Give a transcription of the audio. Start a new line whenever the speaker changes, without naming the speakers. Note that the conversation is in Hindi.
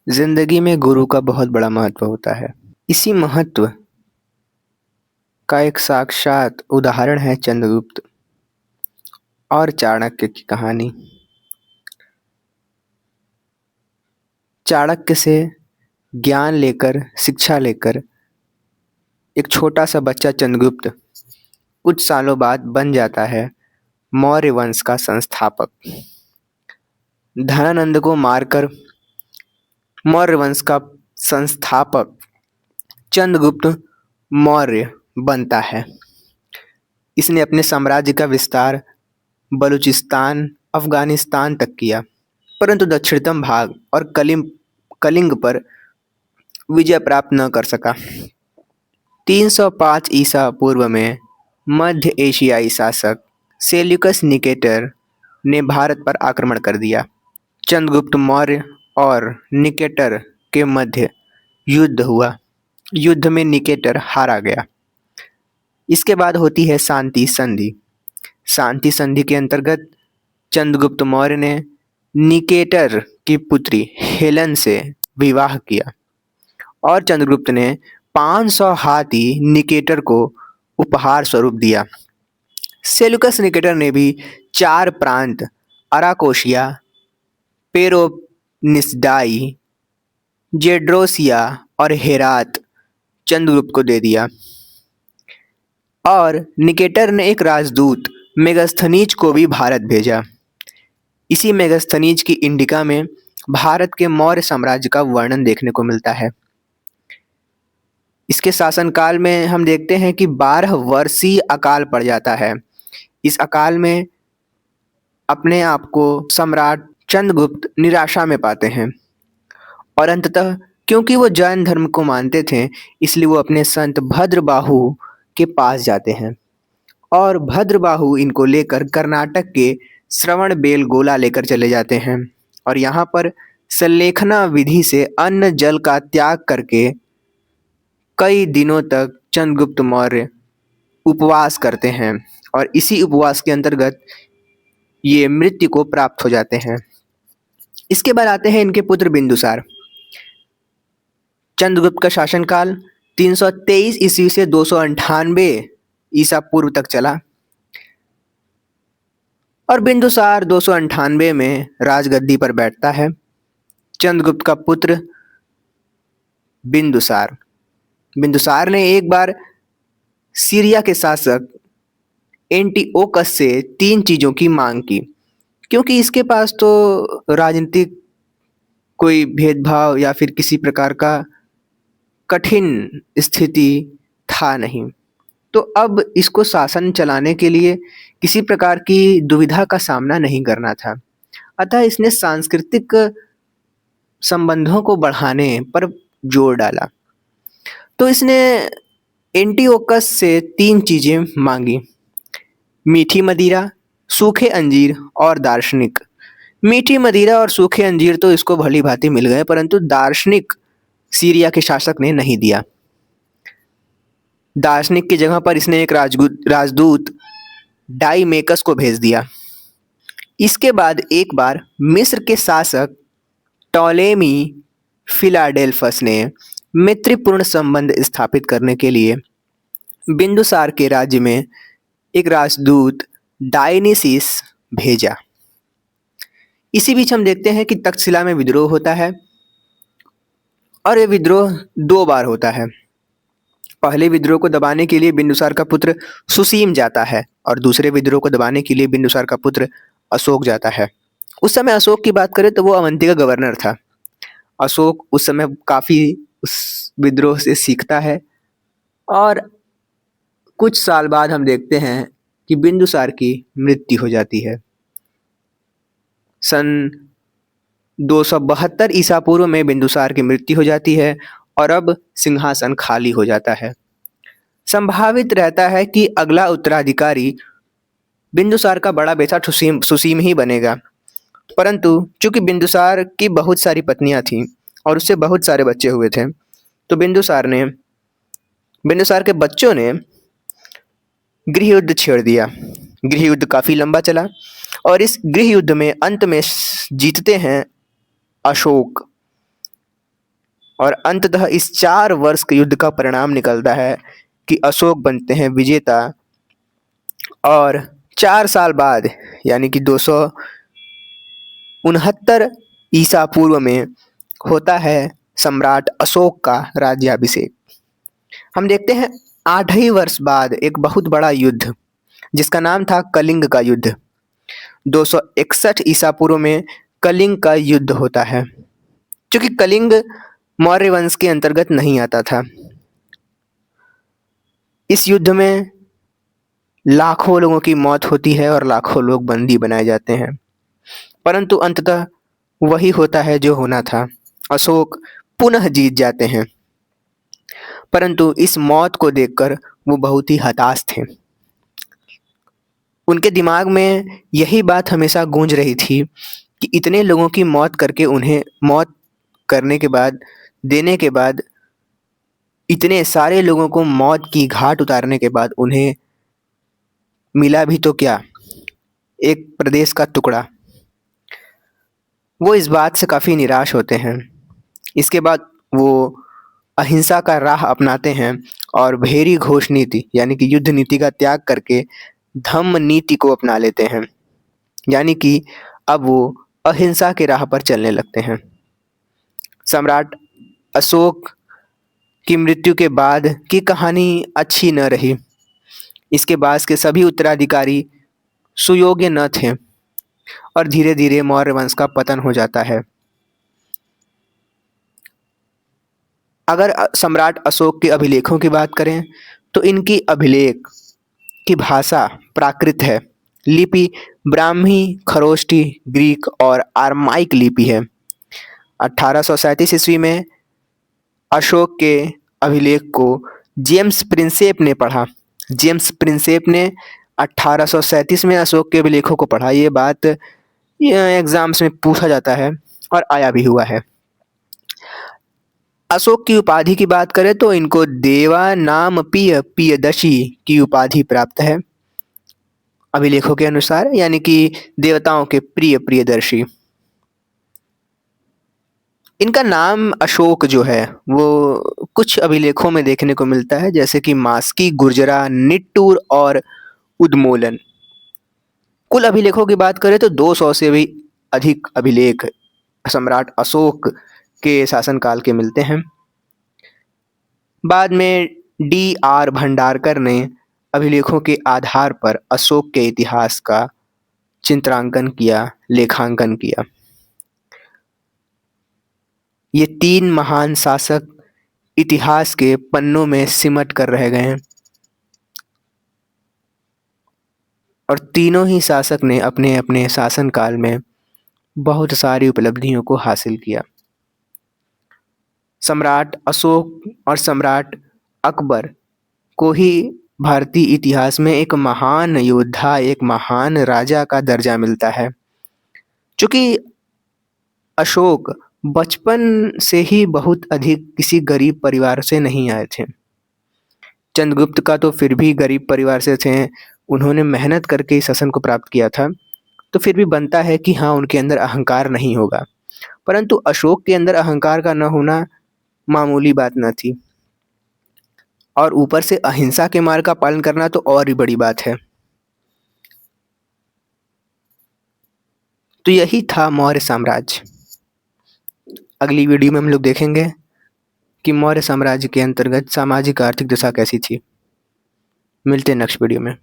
जिंदगी में गुरु का बहुत बड़ा महत्व होता है। इसी महत्व का एक साक्षात उदाहरण है चंद्रगुप्त और चाणक्य की कहानी। चाणक्य से ज्ञान लेकर, शिक्षा लेकर एक छोटा सा बच्चा चंद्रगुप्त कुछ सालों बाद बन जाता है मौर्य वंश का संस्थापक। धनानंद को मारकर मौर्य वंश का संस्थापक चंद्रगुप्त मौर्य बनता है। इसने अपने साम्राज्य का विस्तार बलूचिस्तान, अफगानिस्तान तक किया, परंतु दक्षिणतम भाग और कलिंग पर विजय प्राप्त न कर सका। 305 ईसा पूर्व में मध्य एशियाई शासक सेल्यूकस निकेटर ने भारत पर आक्रमण कर दिया। चंद्रगुप्त मौर्य और निकेटर के मध्य युद्ध हुआ। युद्ध में निकेटर हारा गया। इसके बाद होती है शांति संधि। शांति संधि के अंतर्गत चंद्रगुप्त मौर्य ने निकेटर की पुत्री हेलेन से विवाह किया और चंद्रगुप्त ने 500 हाथी निकेटर को उपहार स्वरूप दिया। सेल्यूकस निकेटर ने भी 4 प्रांत अराकोशिया, पेरोनिस्डाई, जेड्रोसिया और हेरात चंद्रगुप्त को दे दिया और निकेटर ने एक राजदूत मेगास्थनीज को भी भारत भेजा। इसी मेगास्थनीज की इंडिका में भारत के मौर्य साम्राज्य का वर्णन देखने को मिलता है। इसके शासनकाल में हम देखते हैं कि 12 वर्षीय अकाल पड़ जाता है। इस अकाल में अपने आप को सम्राट चंद्रगुप्त निराशा में पाते हैं और अंततः क्योंकि वो जैन धर्म को मानते थे, इसलिए वो अपने संत भद्रबाहु के पास जाते हैं और भद्रबाहु इनको लेकर कर्नाटक के श्रवणबेलगोला लेकर चले जाते हैं और यहाँ पर संलेखना विधि से अन्न जल का त्याग करके कई दिनों तक चंद्रगुप्त मौर्य उपवास करते हैं और इसी उपवास के अंतर्गत ये मृत्यु को प्राप्त हो जाते हैं। इसके बाद आते हैं इनके पुत्र बिंदुसार। चंद्रगुप्त का शासनकाल 323 ईस्वी से 298 ईसा पूर्व तक चला और बिंदुसार 298 में राजगद्दी पर बैठता है। चंद्रगुप्त का पुत्र बिंदुसार ने एक बार सीरिया के शासक एंटिओकस से 3 चीजों की मांग की, क्योंकि इसके पास तो राजनीतिक कोई भेदभाव या फिर किसी प्रकार का कठिन स्थिति था नहीं। तो अब इसको शासन चलाने के लिए किसी प्रकार की दुविधा का सामना नहीं करना था। अतः इसने सांस्कृतिक संबंधों को बढ़ाने पर जोर डाला। तो इसने एंटिओकस से 3 चीजें मांगी: मीठी मदिरा, सूखे अंजीर और दार्शनिक। मीठी मदिरा और सूखे अंजीर तो इसको भली भांति मिल गए, परंतु दार्शनिक सीरिया के शासक ने नहीं दिया। दार्शनिक की जगह पर इसने एक राजदूत डाइमेकस को भेज दिया। इसके बाद एक बार मिस्र के शासक टॉलेमी फिलाडेल्फस ने मैत्रीपूर्ण संबंध स्थापित करने के लिए बिंदुसार के राज्य में एक राजदूत डायनिसिस भेजा। इसी बीच हम देखते हैं कि तक्षशिला में विद्रोह होता है और ये विद्रोह 2 बार होता है। पहले विद्रोह को दबाने के लिए बिंदुसार का पुत्र सुसीम जाता है और दूसरे विद्रोह को दबाने के लिए बिंदुसार का पुत्र अशोक जाता है। उस समय अशोक की बात करें तो वो अवंती का गवर्नर था। अशोक उस समय काफी उस विद्रोह से सीखता है और कुछ साल बाद हम देखते हैं कि बिंदुसार की मृत्यु हो जाती है। सन 272 ईसा पूर्व में बिंदुसार की मृत्यु हो जाती है और अब सिंहासन खाली हो जाता है। संभावित रहता है कि अगला उत्तराधिकारी बिंदुसार का बड़ा बेटा सुसीम ही बनेगा, परंतु चूंकि बिंदुसार की बहुत सारी पत्नियां थीं और उससे बहुत सारे बच्चे हुए थे, तो बिंदुसार के बच्चों ने गृह युद्ध छेड़ दिया। गृह युद्ध काफी लंबा चला और इस गृह युद्ध में अंत में जीतते हैं अशोक। और अंततः इस 4 वर्ष के युद्ध का परिणाम निकलता है कि अशोक बनते हैं विजेता। और 4 साल बाद यानी कि 269 ईसा पूर्व में होता है सम्राट अशोक का राज्याभिषेक। हम देखते हैं 8 ही वर्ष बाद एक बहुत बड़ा युद्ध जिसका नाम था कलिंग का युद्ध। 261 ईसा पूर्व में कलिंग का युद्ध होता है। क्योंकि कलिंग मौर्य वंश के अंतर्गत नहीं आता था। इस युद्ध में लाखों लोगों की मौत होती है और लाखों लोग बंदी बनाए जाते हैं, परंतु अंततः वही होता है जो होना था। अशोक पुनः जीत जाते हैं, परंतु इस मौत को देखकर वो बहुत ही हताश थे। उनके दिमाग में यही बात हमेशा गूंज रही थी कि इतने लोगों की मौत करके उन्हें मौत करने के बाद देने के बाद इतने सारे लोगों को मौत की घाट उतारने के बाद उन्हें मिला भी तो क्या, एक प्रदेश का टुकड़ा। वो इस बात से काफ़ी निराश होते हैं। इसके बाद वो अहिंसा का राह अपनाते हैं और भेरी घोष नीति यानी कि युद्ध नीति का त्याग करके धम्म नीति को अपना लेते हैं। यानी कि अब वो अहिंसा के राह पर चलने लगते हैं। सम्राट अशोक की मृत्यु के बाद की कहानी अच्छी न रही। इसके बाद के सभी उत्तराधिकारी सुयोग्य न थे और धीरे धीरे मौर्य वंश का पतन हो जाता है। अगर सम्राट अशोक के अभिलेखों की बात करें तो इनकी अभिलेख की भाषा प्राकृत है। लिपि ब्राह्मी, खरोष्टी, ग्रीक और आर्माइक लिपि है। 1837 ईस्वी में अशोक के अभिलेख को जेम्स प्रिंसेप ने पढ़ा। जेम्स प्रिंसेप ने 1837 में अशोक के अभिलेखों को पढ़ा। ये बात एग्जाम्स में पूछा जाता है और आया भी हुआ है। अशोक की उपाधि की बात करें तो इनको देवा नाम पियदशी की उपाधि प्राप्त है अभिलेखों के अनुसार, यानी कि देवताओं के प्रिय प्रियदर्शी। इनका नाम अशोक जो है वो कुछ अभिलेखों में देखने को मिलता है, जैसे कि मास्की, गुर्जरा, निट्टूर और उद्मोलन। कुल अभिलेखों की बात करें तो 200 से भी अधिक अभिलेख सम्राट अशोक के शासनकाल के मिलते हैं। बाद में D.R. भंडारकर ने अभिलेखों के आधार पर अशोक के इतिहास का चित्रांकन किया, लेखांकन किया। ये 3 महान शासक इतिहास के पन्नों में सिमट कर रह गए हैं और तीनों ही शासक ने अपने अपने शासनकाल में बहुत सारी उपलब्धियों को हासिल किया। सम्राट अशोक और सम्राट अकबर को ही भारतीय इतिहास में एक महान योद्धा, एक महान राजा का दर्जा मिलता है। क्योंकि अशोक बचपन से ही बहुत अधिक किसी गरीब परिवार से नहीं आए थे। चंद्रगुप्त का तो फिर भी गरीब परिवार से थे, उन्होंने मेहनत करके इस शासन को प्राप्त किया था, तो फिर भी बनता है कि हाँ उनके अंदर अहंकार नहीं होगा। परंतु अशोक के अंदर अहंकार का न होना मामूली बात न थी, और ऊपर से अहिंसा के मार्ग का पालन करना तो और ही बड़ी बात है। तो यही था मौर्य साम्राज्य। अगली वीडियो में हम लोग देखेंगे कि मौर्य साम्राज्य के अंतर्गत सामाजिक आर्थिक दशा कैसी थी। मिलते हैं नेक्स्ट वीडियो में।